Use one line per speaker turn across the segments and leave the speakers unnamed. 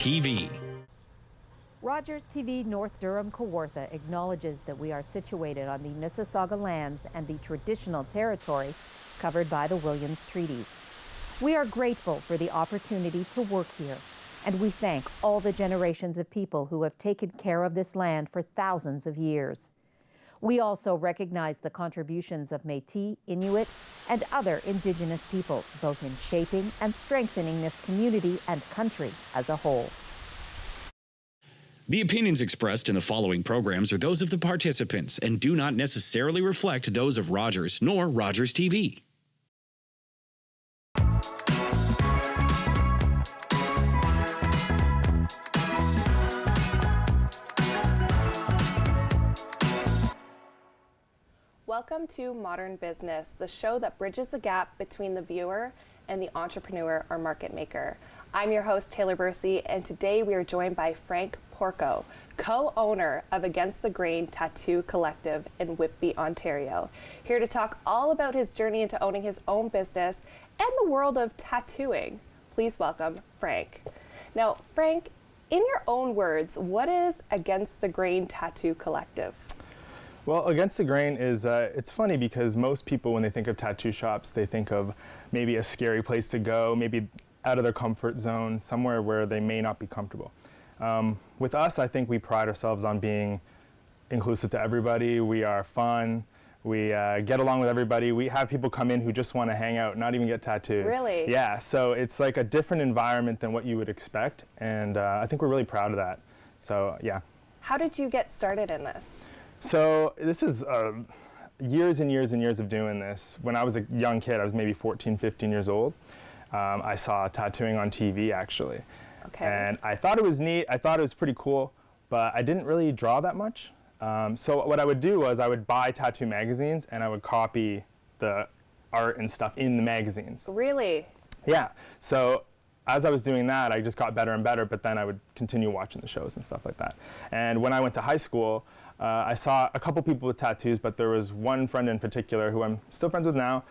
TV.
Rogers TV North Durham Kawartha acknowledges that we are situated on the Mississauga lands and the traditional territory covered by the Williams Treaties. We are grateful for the opportunity to work here, and we thank all the generations of people who have taken care of this land for thousands of years. We also recognize the contributions of Métis, Inuit, and other Indigenous peoples, both in shaping and strengthening this community and country as a whole.
The opinions expressed in the following programs are those of the participants and do not necessarily reflect those of Rogers nor Rogers TV.
Welcome to Modern Business, the show that bridges the gap between the viewer and the entrepreneur or market maker. I'm your host, Taylor Bursey, and today we are joined by Frank Porco, co-owner of Against the Grain Tattoo Collective in Whitby, Ontario. Here to talk all about his journey into owning his own business and the world of tattooing. Please welcome Frank. Now, Frank, in your own words, what is Against the Grain Tattoo Collective?
Well, Against the Grain is, it's funny because most people, when they think of tattoo shops, they think of maybe a scary place to go, maybe out of their comfort zone, somewhere where they may not be comfortable. With us, I think we pride ourselves on being inclusive to everybody. We are fun. We get along with everybody. We have people come in who just want to hang out, not even get tattooed.
Really?
Yeah, so it's like a different environment than what you would expect, and I think we're really proud of that. So, yeah.
How did you get started in this?
So this is years and years and years of doing this. When I was a young kid, I was maybe 14, 15 years old. I saw tattooing on TV, actually.
Okay.
And I thought it was neat. I thought it was pretty cool, but I didn't really draw that much. So what I would do was I would buy tattoo magazines and I would copy the art and stuff in the magazines.
Really?
Yeah. So as I was doing that, I just got better and better, but then I would continue watching the shows and stuff like that. And when I went to high school, I saw a couple people with tattoos, but there was one friend in particular who I'm still friends with now.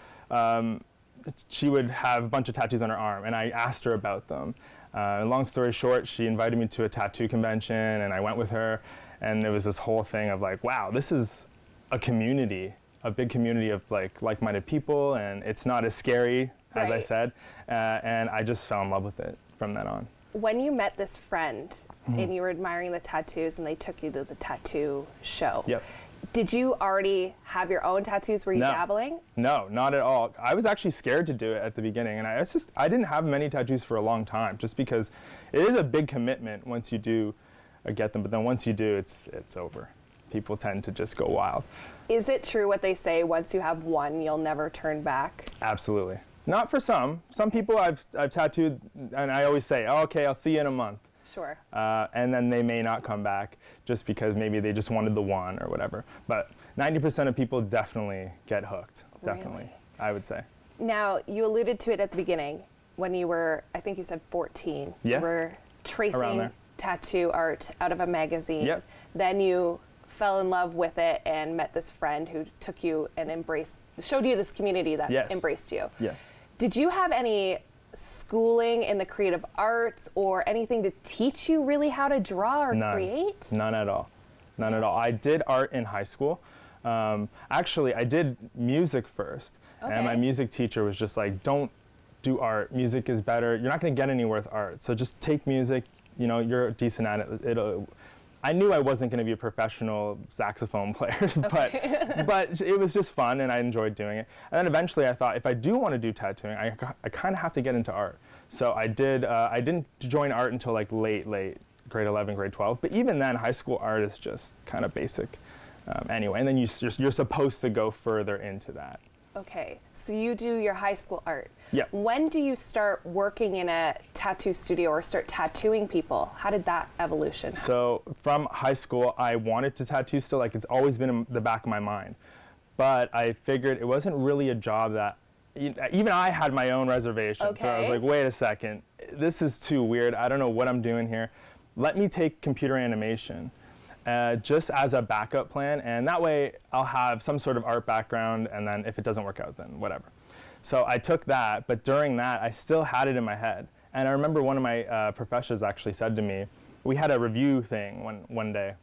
She would have a bunch of tattoos on her arm, and I asked her about them. Long story short, she invited me to a tattoo convention, and I went with her, and it was this whole thing of like, wow, this is a community, a big community of like-minded people, and it's not as scary, as I said, and I just fell in love with it from then on.
When you met this friend and you were admiring the tattoos and they took you to the tattoo show,
Yep.
Did you already have your own tattoos? Were you dabbling?
No, not at all. I was actually scared to do it at the beginning, and I didn't have many tattoos for a long time, just because it is a big commitment once you do get them, but then once you do, it's over. People tend to just go wild.
Is it true what they say, once you have one, you'll never turn back?
Absolutely. Not for some. Some people I've tattooed, and I always say, oh, okay, I'll see you in a month.
Sure.
And then they may not come back just because maybe they just wanted the one or whatever. But 90% of people definitely get hooked. Definitely,
Really?
I would say.
Now, you alluded to it at the beginning when you were, I think you said 14.
Yeah.
You were tracing tattoo art out of a magazine.
Yep.
Then you fell in love with it and met this friend who took you and showed you this community that embraced you.
Yes.
Did you have any schooling in the creative arts or anything to teach you really how to draw or create?
None at all. None at all. I did art in high school. Actually, I did music first.
Okay.
And my music teacher was just like, don't do art. Music is better. You're not going to get anywhere with art. So just take music. You know, you're decent at it. I knew I wasn't going to be a professional saxophone player, but it was just fun and I enjoyed doing it. And then eventually I thought, if I do want to do tattooing, I kind of have to get into art. So I didn't join art until like late grade 11, grade 12. But even then, high school art is just kind of basic anyway. And then you're supposed to go further into that.
Okay, so you do your high school art.
Yeah.
When do you start working in a tattoo studio or start tattooing people? How did that evolution happen?
So from high school, I wanted to tattoo still, like it's always been in the back of my mind. But I figured it wasn't really a job that, even I had my own reservations.
Okay.
So I was like, wait a second, this is too weird. I don't know what I'm doing here. Let me take computer animation. Just as a backup plan, and that way I'll have some sort of art background, and then if it doesn't work out, then whatever. So I took that, but during that, I still had it in my head. And I remember one of my professors actually said to me, we had a review thing one day,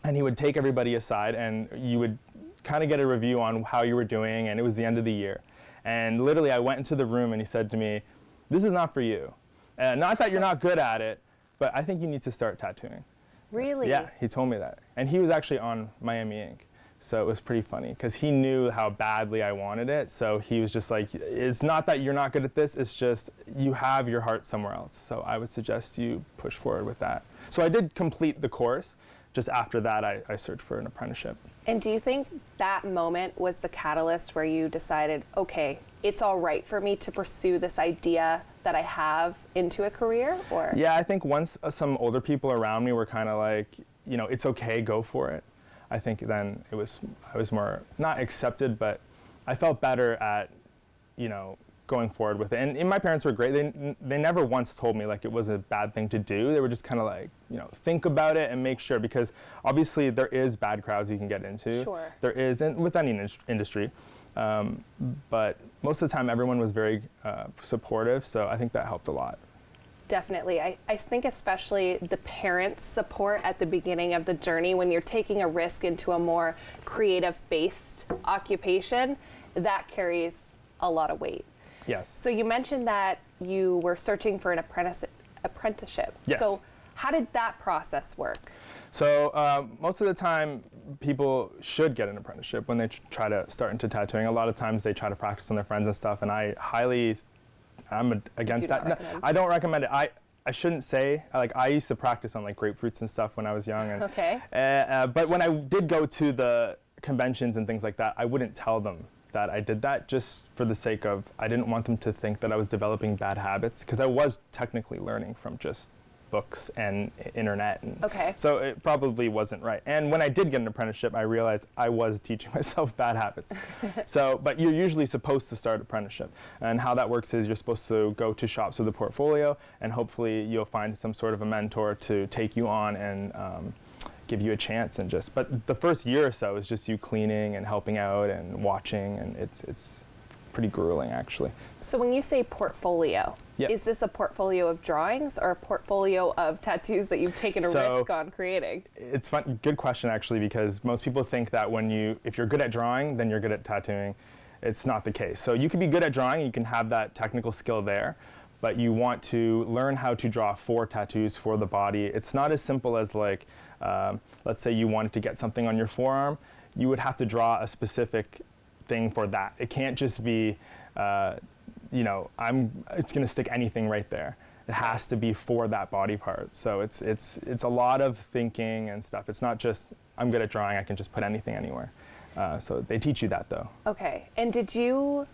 and he would take everybody aside and you would kind of get a review on how you were doing, and it was the end of the year. And literally I went into the room and he said to me, this is not for you. Not that you're not good at it, but I think you need to start tattooing.
Really?
Yeah, he told me that. And he was actually on Miami Ink. So it was pretty funny because he knew how badly I wanted it. So he was just like, it's not that you're not good at this, it's just you have your heart somewhere else. So I would suggest you push forward with that. So I did complete the course. Just after that, I searched for an apprenticeship.
And do you think that moment was the catalyst where you decided, okay, it's all right for me to pursue this idea that I have into a career? Or?
Yeah, I think once some older people around me were kind of like, you know, it's okay, go for it. I think then I was more, not accepted, but I felt better at, you know, going forward with it. And my parents were great. They never once told me like it was a bad thing to do. They were just kind of like, you know, think about it and make sure, because obviously there is bad crowds you can get into.
Sure.
There is, and with any industry. But most of the time everyone was very supportive, so I think that helped a lot.
Definitely. I think especially the parents' support at the beginning of the journey when you're taking a risk into a more creative-based occupation, that carries a lot of weight.
Yes.
So you mentioned that you were searching for an apprenticeship.
Yes.
So how did that process work?
So most of the time, people should get an apprenticeship when they try to start into tattooing. A lot of times they try to practice on their friends and stuff, and I'm against that. No, I don't recommend it. I shouldn't say, like, I used to practice on like grapefruits and stuff when I was young. And,
okay.
But when I did go to the conventions and things like that, I wouldn't tell them that I did that, just for the sake of, I didn't want them to think that I was developing bad habits, because I was technically learning from just books and internet. And
okay.
So it probably wasn't right. And when I did get an apprenticeship, I realized I was teaching myself bad habits. But you're usually supposed to start apprenticeship. And how that works is you're supposed to go to shops with a portfolio, and hopefully you'll find some sort of a mentor to take you on and give you a chance. And but the first year or so is just you cleaning and helping out and watching, and it's pretty grueling, actually.
So when you say portfolio,
Yep.
Is this a portfolio of drawings or a portfolio of tattoos that you've taken a risk on creating?
It's fun. Good question, actually, because most people think that if you're good at drawing, then you're good at tattooing. It's not the case. So you can be good at drawing, and you can have that technical skill there, but you want to learn how to draw 4 tattoos for the body. It's not as simple as like, let's say you wanted to get something on your forearm, you would have to draw a specific thing for that. It can't just be, you know, it's gonna stick anything right there. It has to be for that body part. So it's a lot of thinking and stuff. It's not just, I'm good at drawing, I can just put anything anywhere. So they teach you that, though. Okay.
And did you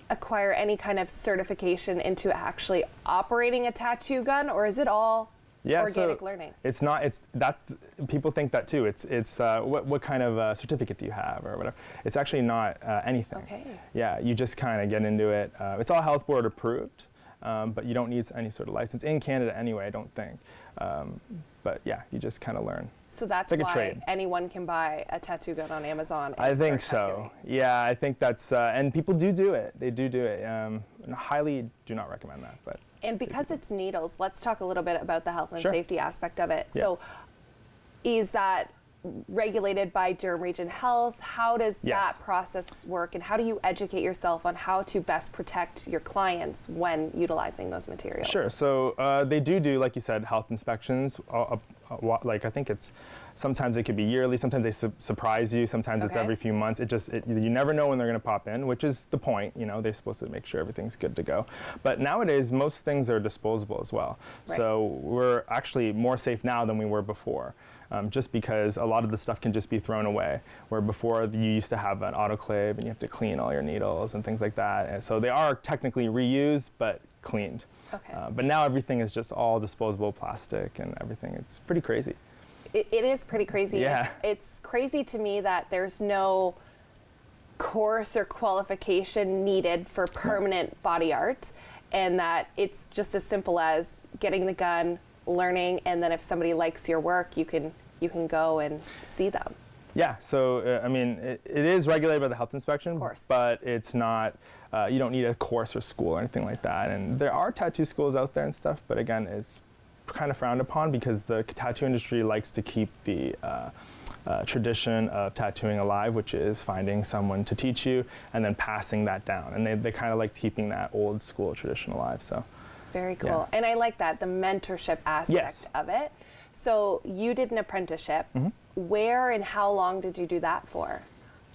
acquire any kind of certification into actually operating a tattoo gun, or is it all organic learning? It's not. That's people think that too. It's what kind of certificate do you have or whatever? It's actually not anything. Okay. Yeah, you just kind of get into it. It's all health board approved, but you don't need any sort of license in Canada anyway. I don't think. But yeah, you just kind of learn. So that's like why anyone can buy a tattoo gun on Amazon. I think so. Yeah, I think that's and people do it. They do it. Highly do not recommend that, but. And because it's needles, let's talk a little bit about the health and safety aspect of it. Yeah. So is that regulated by Durham Region Health? How does that process work, and how do you educate yourself on how to best protect your clients when utilizing those materials? Sure. So they do, like you said, health inspections. Like I think sometimes it could be yearly, sometimes they surprise you, sometimes it's every few months. You never know when they're going to pop in, which is the point. You know, they're supposed to make sure everything's good to go. But nowadays, most things are disposable as well. Right. So we're actually more safe now than we were before. Just because a lot of the stuff can just be thrown away, where before you used to have an autoclave and you have to clean all your needles and things like that. And so they are technically reused, but cleaned. Okay. But now everything is just all disposable plastic and everything. It's pretty crazy. It is pretty crazy. Yeah. It's crazy to me that there's no course or qualification needed for permanent body art, and that it's just as simple as getting the gun, learning, and then if somebody likes your work, you can go and see them.
Yeah, so I mean, it is regulated by the health inspection,
Of course.
but it's not, you don't need a course or school or anything like that. And there are tattoo schools out there and stuff, but again, it's kind of frowned upon because the tattoo industry likes to keep the tradition of tattooing alive, which is finding someone to teach you and then passing that down. And they kind of like keeping that old school tradition alive, so.
Very cool.
Yeah.
And I like that, the mentorship aspect
Yes.
of it. So you did an apprenticeship.
Mm-hmm.
Where and how long did you do that for?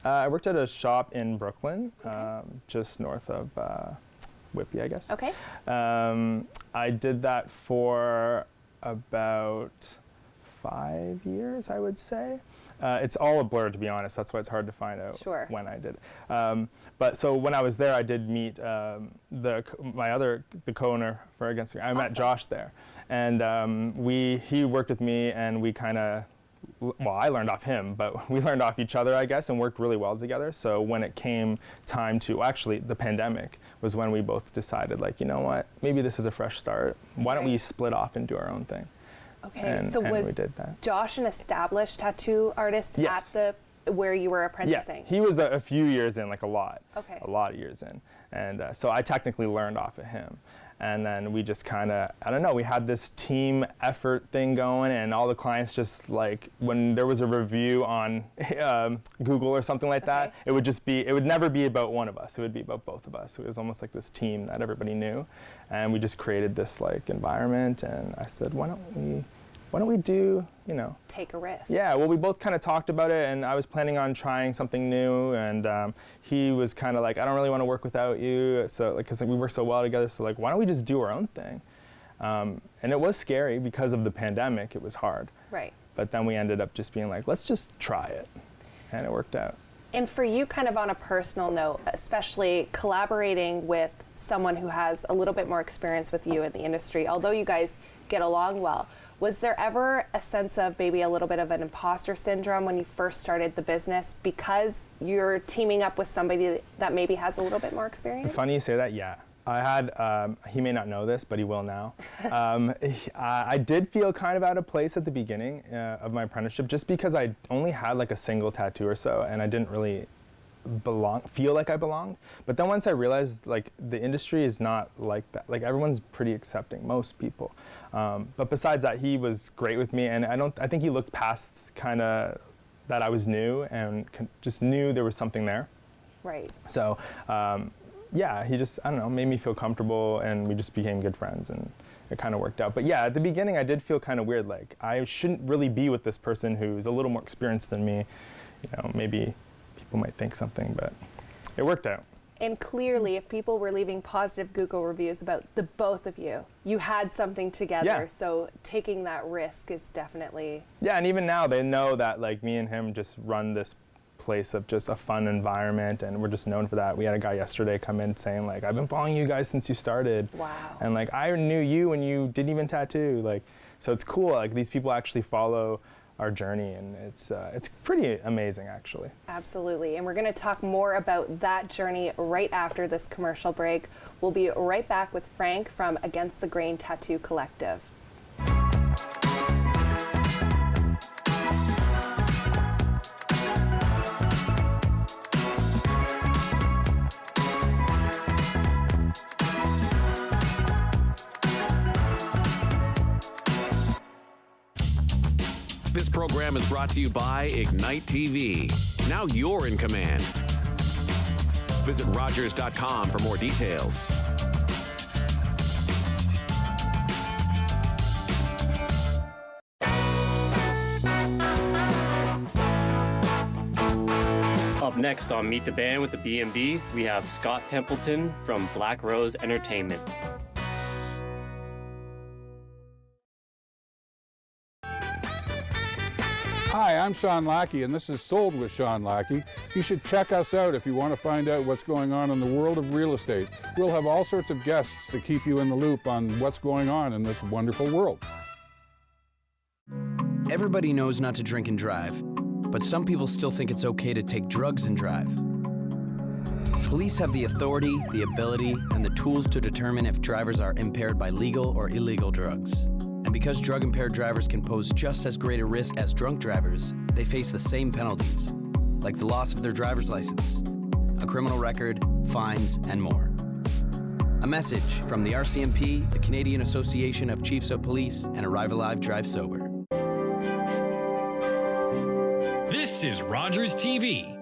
I worked at a shop in Brooklyn,
Okay.
just north of Whitby, I guess.
Okay.
I did that for about 5 years, I would say. It's all a blur, to be honest. That's why it's hard to find out
Sure.
when I did. But so when I was there, I did meet the co-owner for Against the Grain. I met
Awesome.
Josh there, and he worked with me, and we kind of. Well, I learned off him, but we learned off each other, I guess, and worked really well together. So when it came time to, actually, the pandemic was when we both decided, like, you know what, maybe this is a fresh start. Why don't we
Right.
split off and do our own thing?
Okay.
And,
So
and
was
we did that.
Josh an established tattoo artist
Yes.
at where you were
Yeah,
apprenticing?
he was a few years in, like a lot of years in. And so I technically learned off of him. And then we just kind of, I don't know, we had this team effort thing going, and all the clients just like, when there was a review on Google or something like that, it would never be about one of us. It would be about both of us. It was almost like this team that everybody knew. And we just created this like environment, and I said, why don't we do, you know.
Take a risk.
Yeah, well, we both kind of talked about it, and I was planning on trying something new, and he was kind of like, I don't really want to work without you, so like, because we work so well together, so like, why don't we just do our own thing? And it was scary because of the pandemic. It was hard.
Right.
But then we ended up just being like, let's just try it, and it worked out.
And for you, kind of on a personal note, especially collaborating with someone who has a little bit more experience with you in the industry, although you guys get along well, was there ever a sense of maybe a little bit of an imposter syndrome when you first started the business because you're teaming up with somebody that maybe has a little bit more experience?
Funny you say that, yeah. I had, he may not know this, but he will now. I did feel kind of out of place at the beginning of my apprenticeship just because I only had like a single tattoo or so, and I didn't really feel like I belonged. But then once I realized like the industry is not like that. Like everyone's pretty accepting, most people. But besides that, he was great with me, and I think he looked past kind of that I was new and just knew there was something there.
Right.
So yeah, he just, I don't know, made me feel comfortable, and we just became good friends, and it kind of worked out. But yeah, at the beginning I did feel kind of weird, like I shouldn't really be with this person who's a little more experienced than me. You know, maybe people might think something, but it worked out.
And clearly, if people were leaving positive Google reviews about the both of you, you had something together.
Yeah.
So taking that risk is definitely.
Yeah, and even now they know that like me and him just run this place of just a fun environment, and we're just known for that. We had a guy yesterday come in saying like, I've been following you guys since you started.
Wow.
And like, I knew you when you didn't even tattoo. Like, so it's cool. Like these people actually follow our journey, and it's pretty amazing actually.
Absolutely. And we're going to talk more about that journey right after this commercial break. We'll be right back with Frank from Against the Grain Tattoo Collective.
This program is brought to you by Ignite TV. Now you're in command. Visit Rogers.com for more details.
Up next on Meet the Band with the BMD, we have Scott Templeton from Black Rose Entertainment.
Hi, I'm Sean Lackey, and this is Sold with Sean Lackey. You should check us out if you want to find out what's going on in the world of real estate. We'll have all sorts of guests to keep you in the loop on what's going on in this wonderful world.
Everybody knows not to drink and drive, but some people still think it's okay to take drugs and drive. Police have the authority, the ability, and the tools to determine if drivers are impaired by legal or illegal drugs. And because drug-impaired drivers can pose just as great a risk as drunk drivers, they face the same penalties, like the loss of their driver's license, a criminal record, fines, and more. A message from the RCMP, the Canadian Association of Chiefs of Police, and Arrive Alive, Drive Sober.
This is Rogers TV.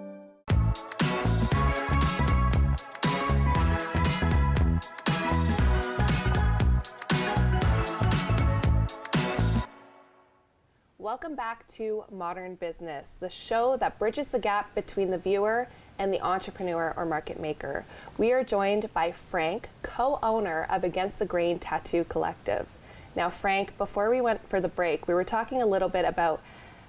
Welcome back to Modern Business, the show that bridges the gap between the viewer and the entrepreneur or market maker. We are joined by Frank, co-owner of Against the Grain Tattoo Collective. Now, Frank, before we went for the break, we were talking a little bit about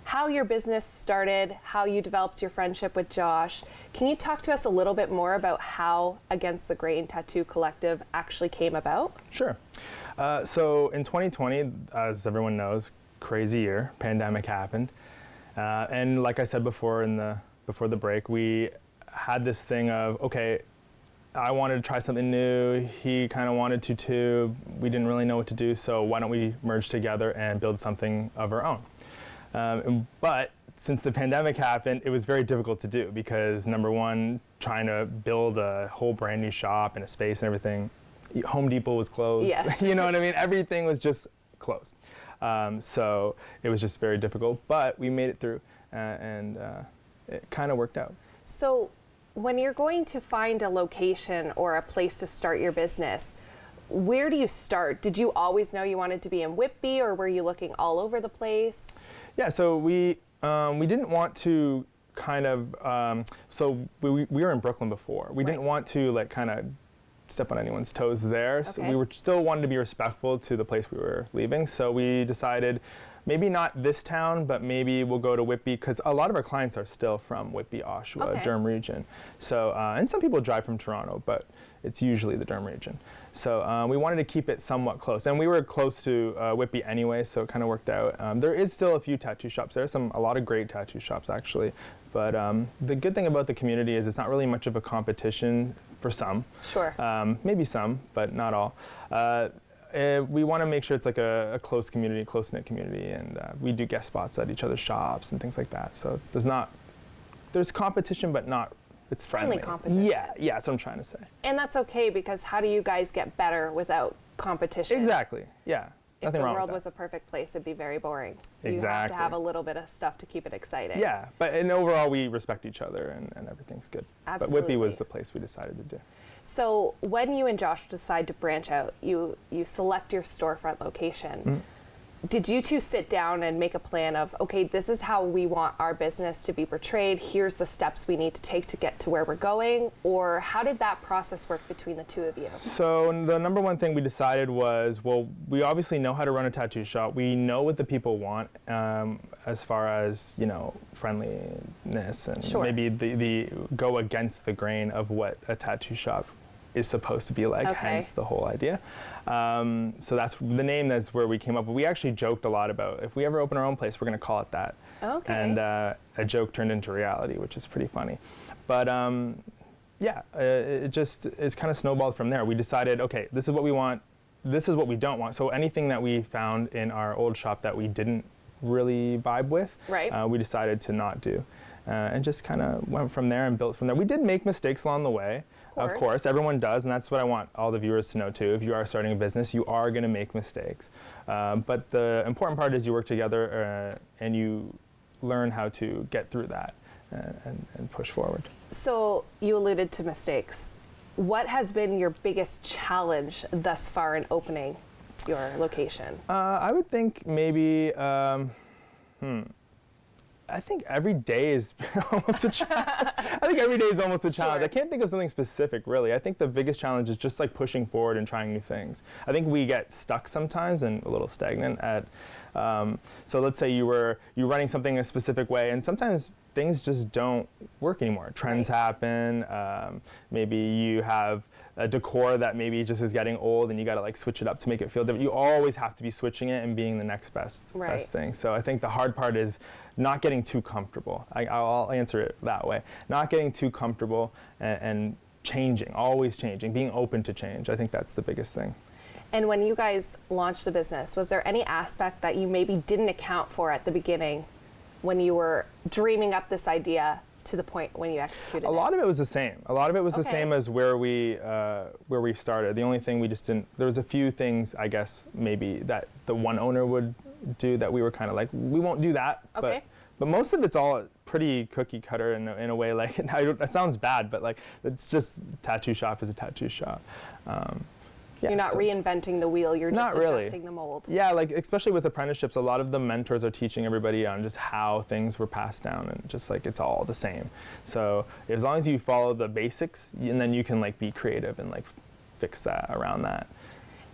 how your business started, how you developed your friendship with Josh. Can you talk to us a little bit more about how Against the Grain Tattoo Collective actually came about?
Sure. So in 2020, as everyone knows, crazy year, pandemic happened. And like I said before before the break, we had this thing of, okay, I wanted to try something new. He kind of wanted to too. We didn't really know what to do, so why don't we merge together and build something of our own? But since the pandemic happened, it was very difficult to do because, number one, trying to build a whole brand new shop and a space and everything, Home Depot was closed.
Yes.
You know what I mean? Everything was just closed. So it was just very difficult, but we made it through, and it kind of worked out.
So when you're going to find a location or a place to start your business, where do you start? Did you always know you wanted to be in Whitby, or were you looking all over the place? Yeah,
so we didn't want to kind of, so we were in Brooklyn before. We didn't want to like kind of step on anyone's toes there. So we were still wanted to be respectful to the place we were leaving. So we decided maybe not this town, but maybe we'll go to Whitby, because a lot of our clients are still from Whitby, Oshawa, Durham region. So, and some people drive from Toronto, but it's usually the Durham region. So we wanted to keep it somewhat close. And we were close to Whitby anyway, so it kind of worked out. There is still a few tattoo shops there, a lot of great tattoo shops actually. But the good thing about the community is it's not really much of a competition for some.
Sure.
Maybe some, but not all. We want to make sure it's like a close community, close-knit community, and we do guest spots at each other's shops and things like that. So there's competition, but not, it's friendly.
Competition.
Yeah, that's what I'm trying to say.
And that's okay, because how do you guys get better without competition?
Exactly, yeah.
If the world was a perfect place, it'd be very boring.
Exactly.
You have to have a little bit of stuff to keep it exciting.
Yeah, and overall we respect each other and everything's good.
Absolutely.
But Whitby was the place we decided to do.
So when you and Josh decide to branch out, you select your storefront location. Mm-hmm. Did you two sit down and make a plan of, okay, this is how we want our business to be portrayed, here's the steps we need to take to get to where we're going? Or how did that process work between the two of you? So
the number one thing we decided was, well, we obviously know how to run a tattoo shop. We know what the people want as far as, friendliness and maybe the go against the grain of what a tattoo shop is supposed to be like, hence the whole idea. So that's the name, that's where we came up with. We actually joked a lot about, if we ever open our own place, we're going to call it that.
Okay.
And a joke turned into reality, which is pretty funny. But it's kind of snowballed from there. We decided, okay, this is what we want, this is what we don't want. So anything that we found in our old shop that we didn't really vibe with, we decided to not do. And just kind of went from there and built from there. We did make mistakes along the way. Of course, everyone does, and that's what I want all the viewers to know too. If you are starting a business, you are going to make mistakes. But the important part is you work together and you learn how to get through that and push forward.
So you alluded to mistakes. What has been your biggest challenge thus far in opening your location?
I would think maybe, I think every day is almost a challenge. I think every day is almost a challenge. I can't think of something specific, really. I think the biggest challenge is just like pushing forward and trying new things. I think we get stuck sometimes and a little stagnant at, so let's say you're running something a specific way, and sometimes things just don't work anymore. Trends happen. Maybe you have a decor that maybe just is getting old and you got to like switch it up to make it feel different. You always have to be switching it and being the next best thing. So I think the hard part is not getting too comfortable. I'll answer it that way. Not getting too comfortable and changing, always changing, being open to change. I think that's the biggest thing.
And when you guys launched the business, was there any aspect that you maybe didn't account for at the beginning when you were dreaming up this idea to the point when you executed it?
A lot of it was the same. A lot of it was the
Okay.
same as where we started. The only thing we just didn't, there was a few things, I guess, maybe that the one owner would do that we were kind of like, we won't do that.
Okay.
But most of it's all pretty cookie cutter in a way. Like, that sounds bad, but like, it's just tattoo shop is a tattoo shop. Yeah,
You're not
so it's-
reinventing the wheel, you're
Not
just
really.
adjusting the mold.
Yeah, like especially with apprenticeships, a lot of the mentors are teaching everybody on just how things were passed down, and just like it's all the same. So as long as you follow the basics, and then you can like be creative and like fix that around that.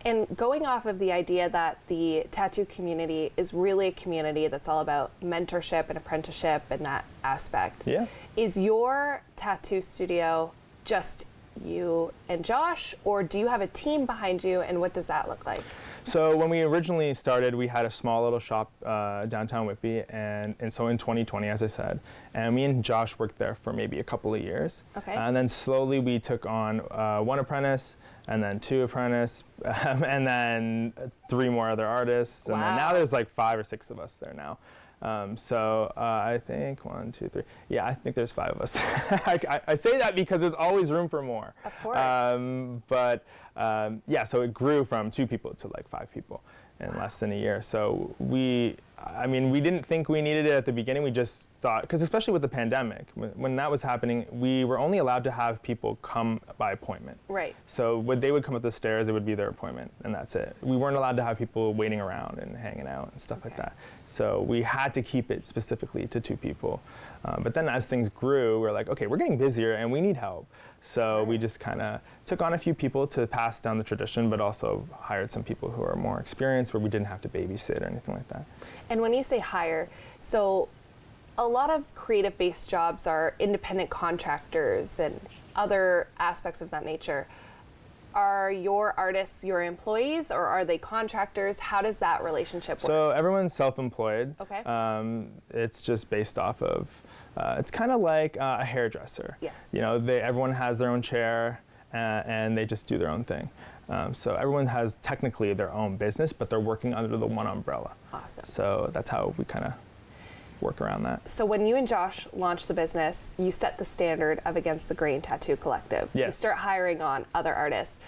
And going off of the idea that the tattoo community is really a community that's all about mentorship and apprenticeship and that aspect.
Yeah.
Is your tattoo studio just you and Josh, or do you have a team behind you, and what does that look like?
So when we originally started, we had a small little shop downtown Whitby, and so in 2020, as I said, and me and Josh worked there for maybe a couple of years.
Okay.
And then slowly we took on one apprentice, and then two apprentices, and then 3 more other artists, and then now
Wow.
there's like 5 or 6 of us there now. So I think 1, 2, 3. Yeah, I think there's 5 of us. I say that because there's always room for more.
Of course.
Yeah, so it grew from 2 people to like 5 people in less than a year. So we didn't think we needed it at the beginning. We just thought, because especially with the pandemic, when that was happening, we were only allowed to have people come by appointment.
Right.
So when they would come up the stairs, it would be their appointment, and that's it. We weren't allowed to have people waiting around and hanging out and stuff like that. So we had to keep it specifically to 2 people. But then as things grew, we're like, okay, we're getting busier and we need help. So we just kind of took on a few people to pass down the tradition, but also hired some people who are more experienced, where we didn't have to babysit or anything like that.
And when you say hire, so a lot of creative-based jobs are independent contractors and other aspects of that nature. Are your artists your employees, or are they contractors? How does that relationship work?
So everyone's self-employed.
Okay.
It's just based off of, it's kind of like a hairdresser.
Yes.
You know, everyone has their own chair, and they just do their own thing. So everyone has technically their own business, but they're working under the one umbrella.
Awesome.
So that's how we kind of work around that.
So when you and Josh launched the business, you set the standard of Against the Grain Tattoo Collective. You
Yes.
start hiring on other artists.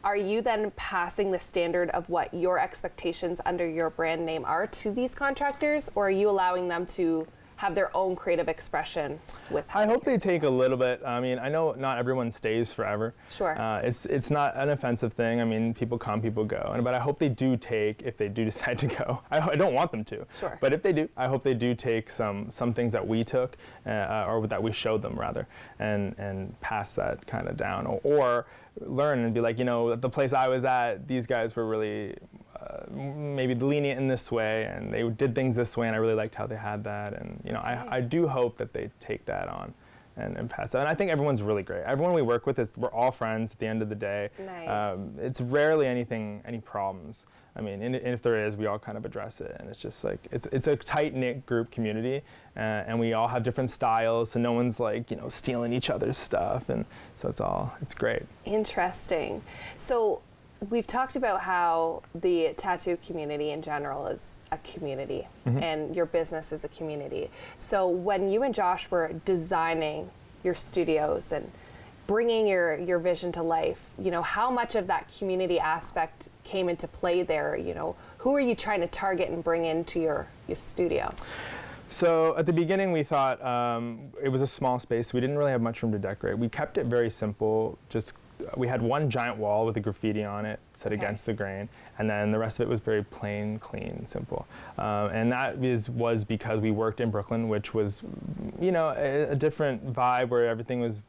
Are you then passing the standard of what your expectations under your brand name are to these contractors, or are you allowing them to have their own creative expression with how
I hope they take a little bit. I mean, I know not everyone stays forever.
Sure.
It's not an offensive thing. I mean, people come, people go. But I hope they do take, if they do decide to go. I don't want them to.
Sure.
But if they do, I hope they do take some things that we took, or that we showed them rather, and pass that kind of down, or learn and be like, you know, at the place I was at, these guys were really maybe lenient in this way, and they did things this way, and I really liked how they had that. And you know, I do hope that they take that on and pass it. And I think everyone's really great. Everyone we work with, we're all friends at the end of the day.
Nice.
It's rarely any problems. I mean, and if there is, we all kind of address it. And it's just like, it's a tight-knit group community, and we all have different styles, so no one's like, you know, stealing each other's stuff. And so it's great.
Interesting. So we've talked about how the tattoo community in general is a community, and your business is a community. So when you and Josh were designing your studios and bringing your vision to life, you know, how much of that community aspect came into play there? You know, who are you trying to target and bring into your studio?
So at the beginning, we thought it was a small space. We didn't really have much room to decorate. We kept it very simple. We had one giant wall with a graffiti on it set against the grain, and then the rest of it was very plain, clean, simple. And that was because we worked in Brooklyn, which was, you know, a different vibe where everything was.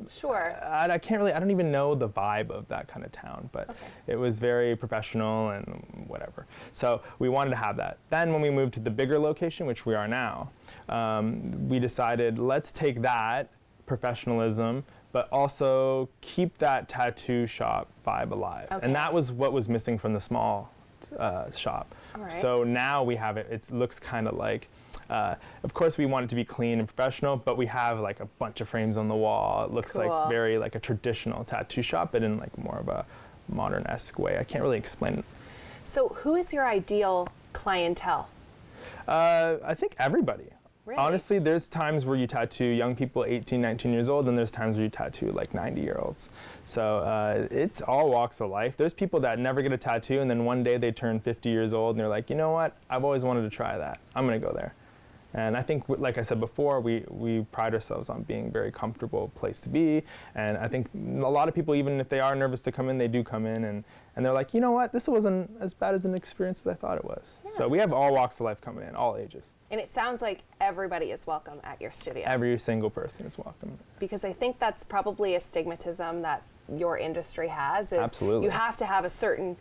Sure.
I don't even know the vibe of that kind of town, but it was very professional and whatever. So we wanted to have that. Then when we moved to the bigger location, which we are now, we decided let's take that professionalism, but also keep that tattoo shop vibe alive.
Okay.
And that was what was missing from the small shop.
All right.
So now we have it. It looks kind of like, of course we want it to be clean and professional, but we have like a bunch of frames on the wall. It looks
Cool.
like very like a traditional tattoo shop, but in like more of a modern-esque way. I can't really explain it.
So who is your ideal clientele?
I think everybody.
Really?
Honestly, there's times where you tattoo young people 18, 19 years old, and there's times where you tattoo like 90-year-olds. So it's all walks of life. There's people that never get a tattoo, and then one day they turn 50 years old, and they're like, you know what? I've always wanted to try that. I'm going to go there. And I think, like I said before, we pride ourselves on being a very comfortable place to be. And I think a lot of people, even if they are nervous to come in, they do come in and they're like, you know what, this wasn't as bad as an experience as I thought it was.
Yes.
So we have all walks of life coming in, all ages.
And it sounds like everybody is welcome at your studio.
Every single person is welcome.
Because I think that's probably a stigmatism that your industry has. Is
Absolutely.
You have to have a certain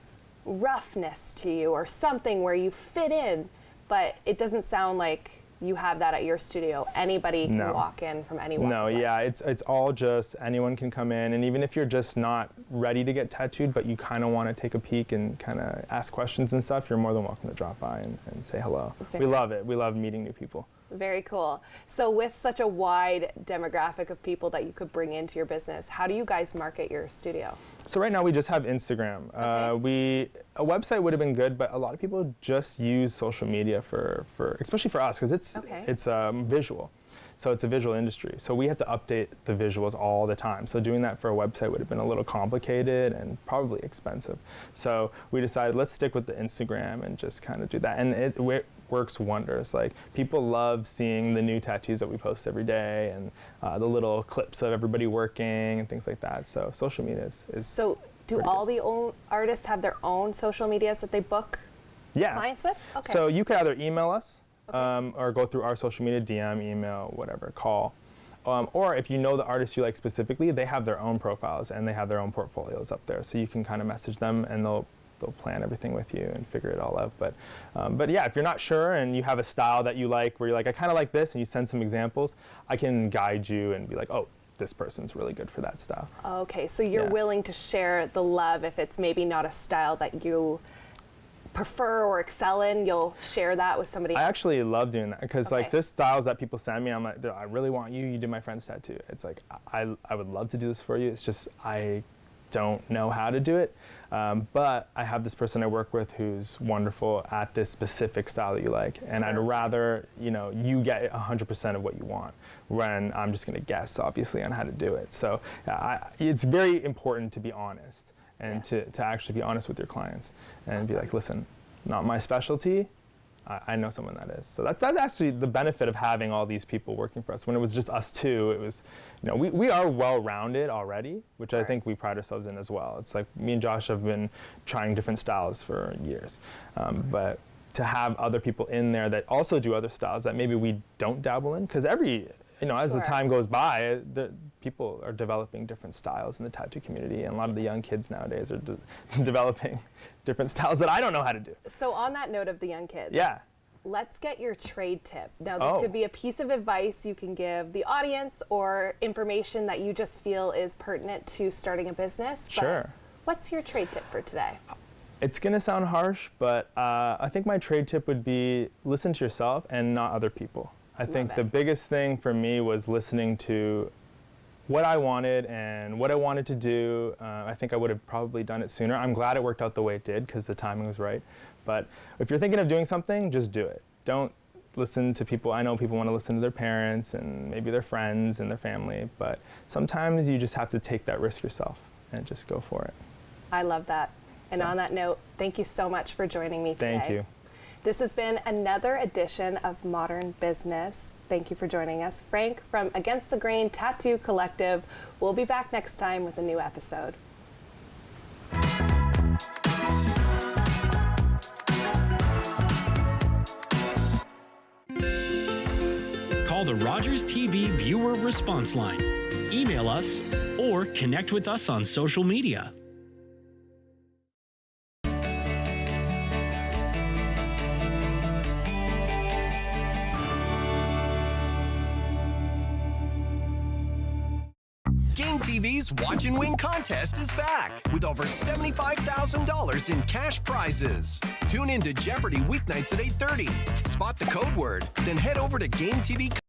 roughness to you or something where you fit in, but it doesn't sound like you have that at your studio. Anybody can walk in from anywhere.
No, yeah, it's all just anyone can come in, and even if you're just not ready to get tattooed, but you kind of want to take a peek and kind of ask questions and stuff, you're more than welcome to drop by and say hello. We love it. We love meeting new people.
Very cool. So with such a wide demographic of people that you could bring into your business, how do you guys market your studio?
So right now we just have Instagram. A website would have been good, but a lot of people just use social media for especially for us, because it's visual. So it's a visual industry. So we had to update the visuals all the time. So doing that for a website would have been a little complicated and probably expensive. So we decided, let's stick with the Instagram and just kind of do that. And it works wonders. Like, people love seeing the new tattoos that we post every day, and the little clips of everybody working and things like that. So social media is
So do all the artists have their own social medias that they book clients with? Okay.
So you could either email us, or go through our social media, DM, email, whatever, call. Or if you know the artists you like specifically, they have their own profiles and they have their own portfolios up there. So you can kind of message them and they'll plan everything with you and figure it all out. But yeah, if you're not sure and you have a style that you like, where you're like, I kind of like this, and you send some examples, I can guide you and be like, oh, this person's really good for that style.
Okay, so you're willing to share the love if it's maybe not a style that you prefer or excel in, you'll share that with somebody else?
I actually love doing that, because like there's styles that people send me, I'm like, I really want you do my friend's tattoo. It's like, I would love to do this for you, it's just I don't know how to do it, but I have this person I work with who's wonderful at this specific style that you like, and I'd rather you get 100% of what you want, when I'm just going to guess obviously on how to do it. So it's very important to be honest, and to actually be honest with your clients and be like, listen, not my specialty, I know someone that is. So that's actually the benefit of having all these people working for us. When it was just us two, it was, we are well-rounded already, which I think we pride ourselves in as well. It's like me and Josh have been trying different styles for years. But to have other people in there that also do other styles that maybe we don't dabble in, because as the time goes by, people are developing different styles in the tattoo community, and a lot of the young kids nowadays are developing different styles that I don't know how to do.
So on that note of the young kids, let's get your trade tip. Now this could be a piece of advice you can give the audience, or information that you just feel is pertinent to starting a business.
Sure.
But what's your trade tip for today?
It's going to sound harsh, but I think my trade tip would be listen to yourself and not other people. I think the biggest thing for me was listening to what I wanted and what I wanted to do. I think I would have probably done it sooner. I'm glad it worked out the way it did, because the timing was right. But if you're thinking of doing something, just do it. Don't listen to people. I know people want to listen to their parents and maybe their friends and their family, but sometimes you just have to take that risk yourself and just go for it.
I love that. And on that note, thank you so much for joining me today.
Thank you.
This has been another edition of Modern Business. Thank you for joining us. Frank from Against the Grain Tattoo Collective. We'll be back next time with a new episode.
Call the Rogers TV viewer response line. Email us or connect with us on social media.
Game TV's Watch and Win contest is back with over $75,000 in cash prizes. Tune in to Jeopardy weeknights at 8:30. Spot the code word, then head over to Game TV